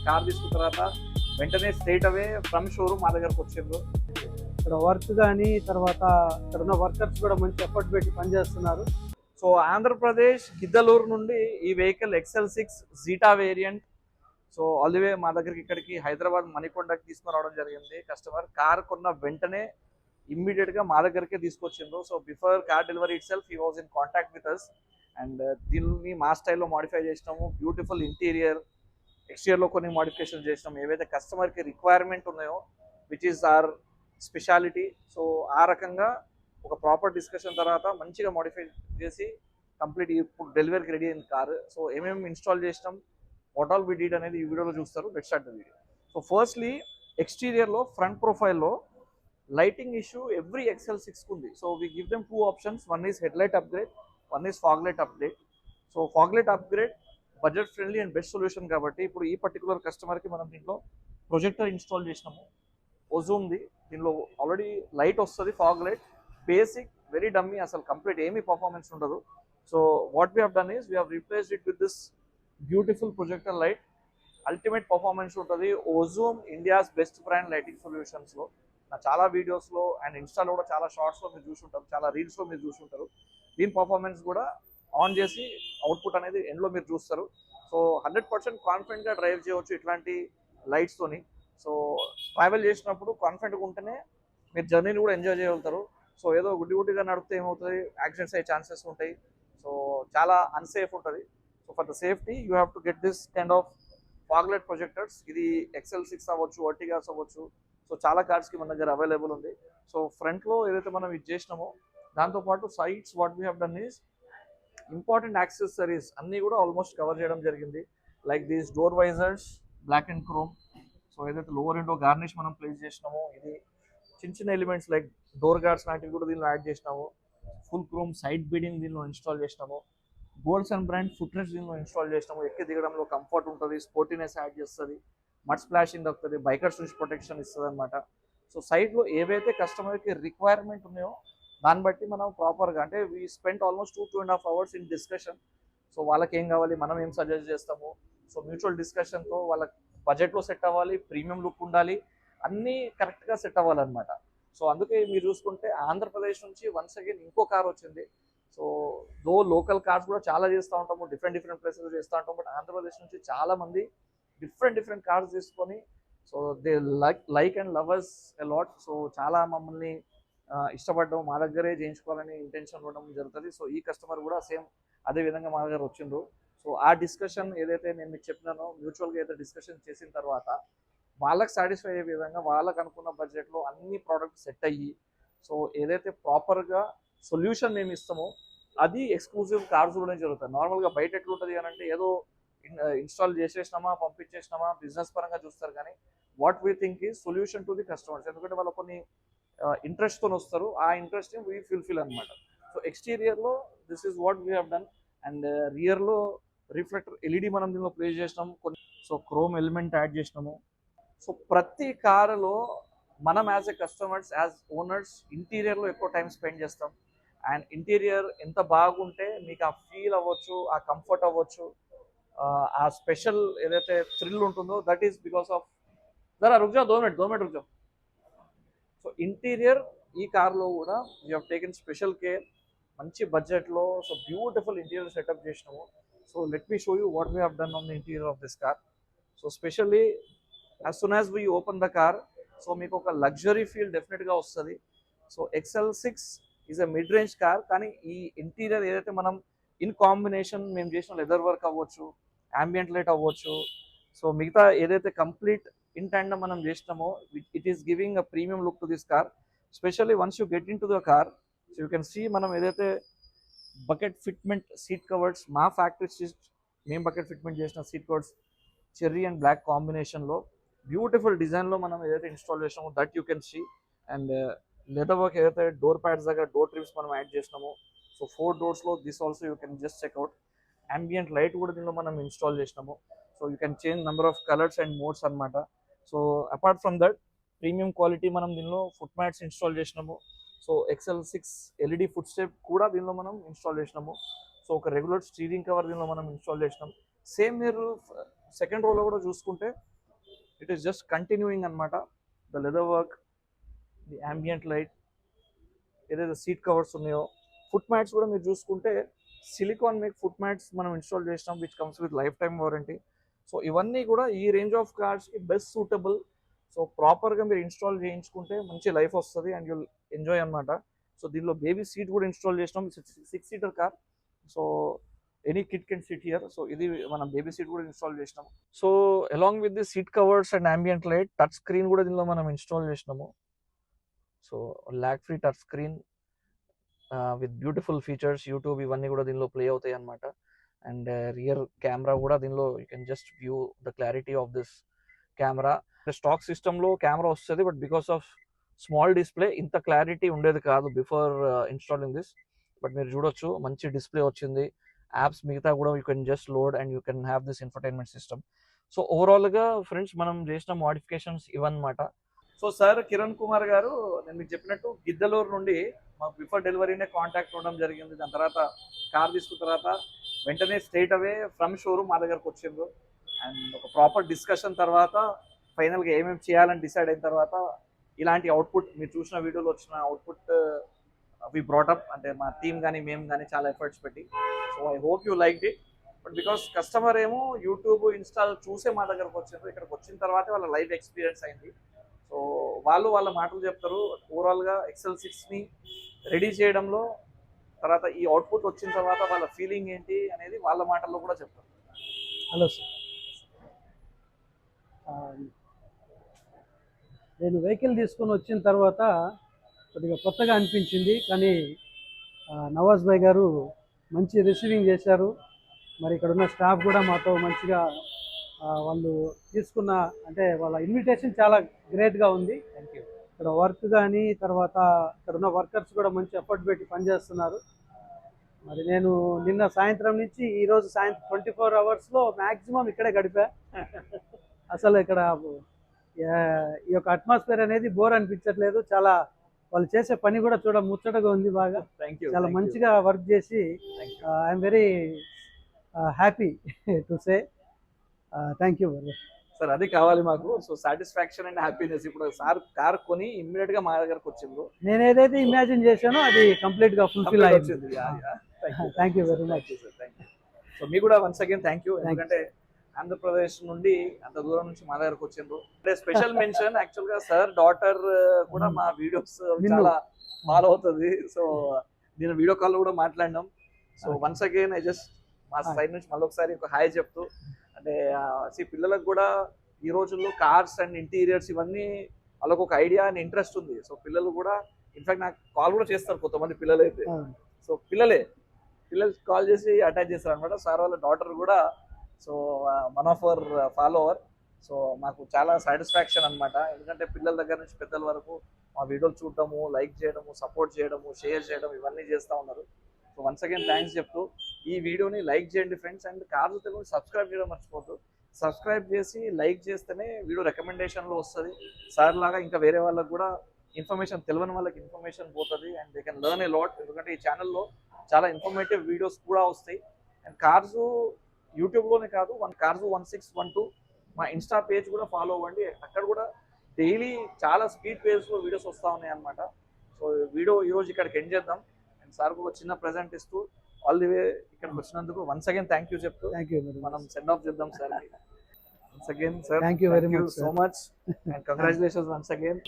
Car తీసుకున్న తర్వాత వెంటనే స్ట్రైట్ అవే ఫ్రమ్ షోరూమ్ మా దగ్గరకు వచ్చిండ్రు. ఇక్కడ వర్క్ కానీ తర్వాత ఇక్కడ ఉన్న వర్కర్స్ కూడా మంచి ఎఫర్ట్ పెట్టి పనిచేస్తున్నారు. సో ఆంధ్రప్రదేశ్ గిద్దలూరు నుండి ఈ vehicle XL6 zeta variant so all the way మా దగ్గరికి ఇక్కడికి హైదరాబాద్ మణికొండకి తీసుకుని రావడం జరిగింది. కస్టమర్ కార్ కొన్న వెంటనే ఇమ్మీడియట్ గా మా దగ్గరికే తీసుకొచ్చిండ్రు. So before car delivery itself he was in contact with us and దీన్ని మా స్టైల్లో మాడిఫై చేసినాము. బ్యూటిఫుల్ ఇంటీరియర్, ఎక్స్టీరియర్ లో కొన్ని మోడిఫికేషన్ చేసినాము. ఏవైతే కస్టమర్ కి రిక్వైర్మెంట్ ఉన్నాయో which is our speciality. So ఆ రకంగా ఒక ప్రాపర్ డిస్కషన్ తర్వాత మంచిగా మోడిఫై చేసి కంప్లీట్ ఇప్పుడు డెలివరీకి రెడీ అయింది కారు. సో ఏమేమి ఇన్స్టాల్ చేసినాం, వాట్ ఆల్ వి డిడ్ అనేది ఈ వీడియోలో చూస్తారు. Let's start the video. So firstly ఎక్స్టీరియర్లో ఫ్రంట్ ప్రొఫైల్లో లైటింగ్ ఇష్యూ ఎవ్రీ XL6 ఉంది. So we give them 2 options. One is head light upgrade, one is fog light upgrade. So fog light upgrade budget friendly and best solution కాబట్టి ఇప్పుడు ఈ particular కస్టమర్కి మనం దీంట్లో projector install చేసినాము. ఓజూమ్ది దీనిలో already light వస్తుంది, fog light basic very dummy, అసలు కంప్లీట్ ఏమీ పర్ఫార్మెన్స్ ఉండదు. So what we have done is we have replaced it with this beautiful projector light. Ultimate performance ఉంటుంది. ఓజూమ్ ఇండియాస్ బెస్ట్ బ్రాండ్ లైటింగ్ సొల్యూషన్స్లో నా చాలా వీడియోస్లో అండ్ ఇన్స్టాలో కూడా చాలా షార్ట్స్లో మీరు చూసుంటారు, చాలా రీల్స్లో మీరు చూసుంటారు. దీని పర్ఫార్మెన్స్ కూడా ఆన్ చేసి అవుట్పుట్ అనేది ఎండ్లో మీరు చూస్తారు. సో 100% కాన్ఫిడెంట్గా డ్రైవ్ చేయవచ్చు ఇట్లాంటి లైట్స్తోని. సో ట్రావెల్ చేసినప్పుడు కాన్ఫిడెంట్గా ఉంటేనే మీరు జర్నీని కూడా ఎంజాయ్ చేయగలుగుతారు. సో ఏదో గుడ్డిగా నడిపితే ఏమవుతుంది, యాక్సిడెంట్స్ అయ్యే ఛాన్సెస్ ఉంటాయి. సో చాలా అన్సేఫ్ ఉంటుంది. So for the safety you have to get this kind of fog light projectors. ఇది XL6 అవ్వచ్చు, వర్టిగాస్ అవ్వచ్చు. సో చాలా కార్స్కి మన దగ్గర అవైలబుల్ ఉంది. సో ఫ్రంట్లో ఏదైతే మనం ఇది చేసినామో దాంతోపాటు sides what we have done is important accessories అన్నీ కూడా ఆల్మోస్ట్ కవర్ చేయడం జరిగింది. Like these door visors black and chrome. So ఏదైతే లోవర్ విండో గార్నిష్ మనం ప్లేస్ చేసినామో ఇది చిన్న ఎలిమెంట్స్ లైక్ డోర్ గార్డ్స్ లాంటివి కూడా దీనిలో యాడ్ చేసినాము. ఫుల్ క్రోమ్ సైడ్ బీడింగ్ దీనిలో ఇన్స్టాల్ చేసినాము. గోల్డ్స్ అండ్ బ్రాండ్ ఫుట్రెస్ట్ దీనిలో ఇన్స్టాల్ చేసినాము. ఎక్కి దిగడంలో కంఫర్ట్ ఉంటుంది, స్పోర్టీనెస్ యాడ్ చేస్తుంది, మడ్ స్ప్లాషింగ్ దొరుకుతుంది, బైకర్స్ నుంచి ప్రొటెక్షన్ ఇస్తుంది అనమాట. సో సైడ్లో ఏవైతే కస్టమర్కి రిక్వైర్మెంట్ ఉన్నాయో దాన్ని బట్టి మనం ప్రాపర్గా అంటే we spend almost 2.5 hours in discussion. So వాళ్ళకి ఏం కావాలి, మనం ఏం సజెస్ట్ చేస్తాము. సో మ్యూచువల్ డిస్కషన్తో వాళ్ళ బడ్జెట్లో సెట్ అవ్వాలి, ప్రీమియం లుక్ ఉండాలి, అన్నీ కరెక్ట్గా సెట్ అవ్వాలన్నమాట. సో అందుకే మీరు చూసుకుంటే ఆంధ్రప్రదేశ్ నుంచి వన్స్ అగైన్ ఇంకో కార్ వచ్చింది. సో దో లోకల్ కార్స్ కూడా చాలా చేస్తూ ఉంటాము, డిఫరెంట్ ప్లేసెస్ చేస్తూ ఉంటాం. బట్ ఆంధ్రప్రదేశ్ నుంచి చాలా మంది డిఫరెంట్ కార్స్ తీసుకొని so they like and lovers a lot. So చాలా మమ్మల్ని ఇష్టపడడం, మా దగ్గరే చేయించుకోవాలని ఇంటెన్షన్ ఉండడం జరుగుతుంది. సో ఈ కస్టమర్ కూడా సేమ్ అదే విధంగా మా దగ్గర వచ్చిండ్రు. సో ఆ డిస్కషన్ ఏదైతే నేను మీకు చెప్పినానో మ్యూచువల్గా అయితే డిస్కషన్ చేసిన తర్వాత వాళ్ళకి సాటిస్ఫై అయ్యే విధంగా వాళ్ళకి అనుకున్న బడ్జెట్లో అన్ని ప్రోడక్ట్స్ సెట్ అయ్యి సో ఏదైతే ప్రాపర్గా సొల్యూషన్ మేము ఇస్తామో అది ఎక్స్క్లూజివ్ కార్స్లోనే జరుగుతుంది. నార్మల్గా బయట ఎట్లుంటుంది అని అంటే ఏదో ఇన్స్టాల్ చేసేసినామా పంపించేసినామా బిజినెస్ పరంగా చూస్తారు. కానీ what we think is solution to the customers. ఎందుకంటే వాళ్ళు కొన్ని ఇంట్రెస్ట్తో వస్తారు, ఆ ఇంట్రెస్ట్ని వీ ఫుల్ఫిల్ అనమాట. సో ఎక్స్టీరియర్లో this is what we have done and రియర్లో రిఫ్లెక్టర్ ఎల్ఈడి మనం దీనిలో ప్లేస్ చేసినాము. కొన్ని సో క్రోమ్ ఎలిమెంట్ యాడ్ చేసినాము. సో ప్రతి కారులో మనం as a customers as owners ఇంటీరియర్లో ఎక్కువ టైం స్పెండ్ చేస్తాం. అండ్ ఇంటీరియర్ ఎంత బాగుంటే మీకు ఆ ఫీల్ అవ్వచ్చు, ఆ కంఫర్ట్ అవ్వచ్చు, ఆ స్పెషల్ ఏదైతే థ్రిల్ ఉంటుందో దట్ ఈస్ బికాస్ ఆఫ్ జరా రుక్ జాओ 2 मिनट రుక్ జాओ. సో ఇంటీరియర్ ఈ కార్లో కూడా we have taken special care. మంచి బడ్జెట్లో సో బ్యూటిఫుల్ ఇంటీరియర్ సెటప్ చేసినాము. So let me show you what we have done on the interior of this car. So specially as soon as we open the car so మీకు ఒక luxury feel డెఫినెట్గా వస్తుంది. So XL6 is a mid range car, కానీ ఈ interior ఏదైతే మనం in combination మేము చేసిన లెదర్ వర్క్ అవ్వచ్చు, ambient లైట్ అవ్వచ్చు, సో మిగతా ఏదైతే కంప్లీట్ ఇన్ ట్యాండమ్ మనం చేసినామో it is giving a premium look to this car. Specially once you get in to the car so you can see మనం ఏదైతే బకెట్ ఫిట్మెంట్ సీట్ కవర్స్ మా factory మేము bucket fitment చేసిన seat covers cherry and black కాంబినేషన్లో beautiful డిజైన్లో మనం ఏదైతే install చేసినామో that you can see. And leather work ఏదైతే డోర్ ప్యాడ్స్ దగ్గర డోర్ ట్రిమ్స్ మనం యాడ్ చేసినామో so 4 doors this also you can just check out. ambient light కూడా దీనిలో మనం ఇన్స్టాల్ చేసినాము. So you can change number of colours and modes అనమాట. So apart from that premium quality మనం దీనిలో ఫుట్ మ్యాట్స్ ఇన్స్టాల్ చేసినాము. So XL6 LED foot step కూడా దీనిలో మనం ఇన్స్టాల్ చేసినాము. సో ఒక రెగ్యులర్ స్టీరింగ్ కవర్ దీనిలో మనం ఇన్స్టాల్ చేసినాం. సేమ్ మీరు సెకండ్ రోలో కూడా చూసుకుంటే ఇట్ ఈస్ జస్ట్ కంటిన్యూయింగ్ అనమాట. The leather work, the ambient light, ఏదైతే సీట్ కవర్స్ ఉన్నాయో, ఫుట్ మ్యాట్స్ కూడా మీరు చూసుకుంటే సిలికాన్ మేక్ ఫుట్ మ్యాట్స్ మనం ఇన్స్టాల్ చేసినాం, which comes with lifetime warranty. So ఇవన్నీ కూడా ఈ రేంజ్ ఆఫ్ కార్స్కి బెస్ట్ సూటబుల్. సో ప్రాపర్గా మీరు ఇన్స్టాల్ చేయించుకుంటే మంచి లైఫ్ వస్తుంది అండ్ యుల్ ఎంజాయ్ అనమాట. సో దీనిలో బేబీ సీట్ కూడా ఇన్స్టాల్ చేసినాం, 6-seater car. So any kid can SIT here. So ఇది మనం బేబీ సీట్ కూడా ఇన్స్టాల్ చేసినాము. So along with the seat covers and ambient light, touch screen కూడా దీనిలో మనం ఇన్స్టాల్ చేసినాము. So lag free touch screen with beautiful features, YouTube ఇవన్నీ కూడా దీనిలో ప్లే అవుతాయి అనమాట. అండ్ రియర్ కెమెరా కూడా దీనిలో you can just view the clarity of this camera. Stock సిస్టంలో కెమెరా వస్తుంది, but because of small display ఇంత క్లారిటీ ఉండేది కాదు బిఫోర్ ఇన్స్టాలింగ్ దిస్. బట్ మీరు చూడొచ్చు మంచి డిస్ప్లే వచ్చింది, యాప్స్ మిగతా కూడా you can just load and you can have this infotainment system. So ఓవరాల్గా ఫ్రెండ్స్ మనం చేసిన మోడిఫికేషన్స్ ఇవన్నమాట. సో సార్ కిరణ్ కుమార్ గారు, నేను మీకు చెప్పినట్టు గిద్దలూరు నుండి మాకు బిఫోర్ డెలివరీనే కాంటాక్ట్ అవ్వడం జరిగింది. దాని తర్వాత కార్ తీసుకున్న తర్వాత వెంటనే స్ట్రైట్ అవే ఫ్రమ్ షోరూమ్ మా దగ్గరకు వచ్చిండ్రు. అండ్ ఒక ప్రాపర్ డిస్కషన్ తర్వాత ఫైనల్గా ఏమేమి చేయాలని డిసైడ్ అయిన తర్వాత ఇలాంటి అవుట్పుట్, మీరు చూసిన వీడియోలో వచ్చిన అవుట్పుట్ వి బ్రాటప్, అంటే మా టీమ్ కానీ మేము కానీ చాలా ఎఫర్ట్స్ పెట్టి. So I hope you like it. But because customer ఏమో యూట్యూబ్ ఇన్స్టాల్ చూసే మా దగ్గరకు వచ్చిండ్రు, ఇక్కడికి వచ్చిన తర్వాతే వాళ్ళ లైవ్ ఎక్స్పీరియన్స్ అయింది. సో వాళ్ళు వాళ్ళ మాటలు చెప్తారు. ఓవరాల్గా XL6ని రెడీ చేయడంలో తర్వాత ఈ అవుట్పుట్ వచ్చిన తర్వాత వాళ్ళ ఫీలింగ్ ఏంటి అనేది వాళ్ళ మాటల్లో కూడా చెప్తారు. హలో సార్, నేను వెహికల్ తీసుకొని వచ్చిన తర్వాత కొద్దిగా కొత్తగా అనిపించింది, కానీ నవాజ్ భాయ్ గారు మంచి రిసీవింగ్ చేశారు. మరి ఇక్కడ ఉన్న స్టాఫ్ కూడా మాతో మంచిగా వాళ్ళు తీసుకున్న, అంటే వాళ్ళ ఇన్విటేషన్ చాలా గ్రేట్గా ఉంది. Thank you. ఇక్కడ వర్క్ కానీ తర్వాత ఇక్కడ ఉన్న వర్కర్స్ కూడా మంచి ఎఫర్ట్ పెట్టి పనిచేస్తున్నారు. మరి నేను నిన్న సాయంత్రం నుంచి ఈరోజు సాయంత్రం 24 అవర్స్లో మ్యాక్సిమం ఇక్కడే గడిపా. అసలు ఇక్కడ ఈ యొక్క అట్మాస్ఫియర్ అనేది బోర్ అనిపించట్లేదు. చాలా వాళ్ళు చేసే పని కూడా చూడ ముచ్చటగా ఉంది. బాగా థ్యాంక్ యూ. చాలా మంచిగా వర్క్ చేసి I'm very happy to say thank you very much sir. అది కావాలి మాకు. So satisfaction and happiness. ఇప్పుడు సార్ కార్ కొని ఇమ్మీడియట్ గా మా దగ్గరకు వచ్చిండ్రు. నేను ఏదైతే ఇమాజిన్ చేశానో అది కంప్లీట్ గా ఫుల్ఫిల్ అయింది. Thank you very much. So మీకు కూడా వన్స్ అగైన్ థ్యాంక్ యూ. ఎందుకంటే ఆంధ్రప్రదేశ్ నుండి అంత దూరం నుంచి మా దగ్గరకు వచ్చిండ్రు. అంటే స్పెషల్ మెన్షన్, యాక్చువల్ గా సార్ డాటర్ కూడా మా వీడియోస్ చాలా ఫాలో అవుతుంది. సో నేను వీడియో కాల్ కూడా మాట్లాడినాం. So once again I just మా సైడ్ నుంచి మళ్ళీ ఒకసారి ఒక హాయ్ చెప్తూ, అంటే పిల్లలకు కూడా ఈ రోజుల్లో కార్స్ అండ్ ఇంటీరియర్స్ ఇవన్నీ వాళ్ళకు ఒక ఐడియా అండ్ ఇంట్రెస్ట్ ఉంది. సో పిల్లలు కూడా ఇన్ఫాక్ట్ నాకు కాల్ కూడా చేస్తారు కొంతమంది పిల్లలు అయితే. సో పిల్లలు కాల్ చేసి అటాచ్ చేస్తారు అనమాట. సార్ వాళ్ళ డాటర్ కూడా so one of our follower. So మాకు చాలా సాటిస్ఫాక్షన్ అనమాట. ఎందుకంటే పిల్లల దగ్గర నుంచి పెద్దల వరకు మా వీడియోలు చూడటము, లైక్ చేయడము, సపోర్ట్ చేయడము, షేర్ చేయడం ఇవన్నీ చేస్తూ ఉన్నారు. సో వన్స్ అగైన్ థ్యాంక్స్ చెప్తూ ఈ వీడియోని లైక్ చేయండి friends. And cars Telugu subscribe చేయడం మర్చిపోద్దు. సబ్స్క్రైబ్ చేసి లైక్ చేస్తేనే వీడియో రికమెండేషన్లో వస్తుంది. సార్ లాగా ఇంకా వేరే వాళ్ళకి కూడా ఇన్ఫర్మేషన్, తెలియని వాళ్ళకి ఇన్ఫర్మేషన్ పోతుంది and they can learn a lot. ఎందుకంటే ఈ ఛానల్లో చాలా ఇన్ఫర్మేటివ్ వీడియోస్ కూడా వస్తాయి. అండ్ కార్స్ యూట్యూబ్లోనే కాదు, కార్స్ 1612 మా ఇన్స్టా పేజ్ కూడా ఫాలో అవ్వండి. అక్కడ కూడా డైలీ చాలా స్పీడ్ పేజ్లో వీడియోస్ వస్తూ ఉన్నాయి అనమాట. సో వీడియో ఈరోజు ఇక్కడికి ఎండ్ చేద్దాం. అండ్ సార్ కూడా చిన్న ప్రెజెంట్ ఇస్తూ ఆల్ ది వే ఇక్కడికి వచ్చినందుకు వన్స్ అగైన్ థ్యాంక్ యూ చెప్తూ మనం సెండ్ ఆఫ్ చేద్దాం sir. Once again sir, thank you very much so much and congratulations once again.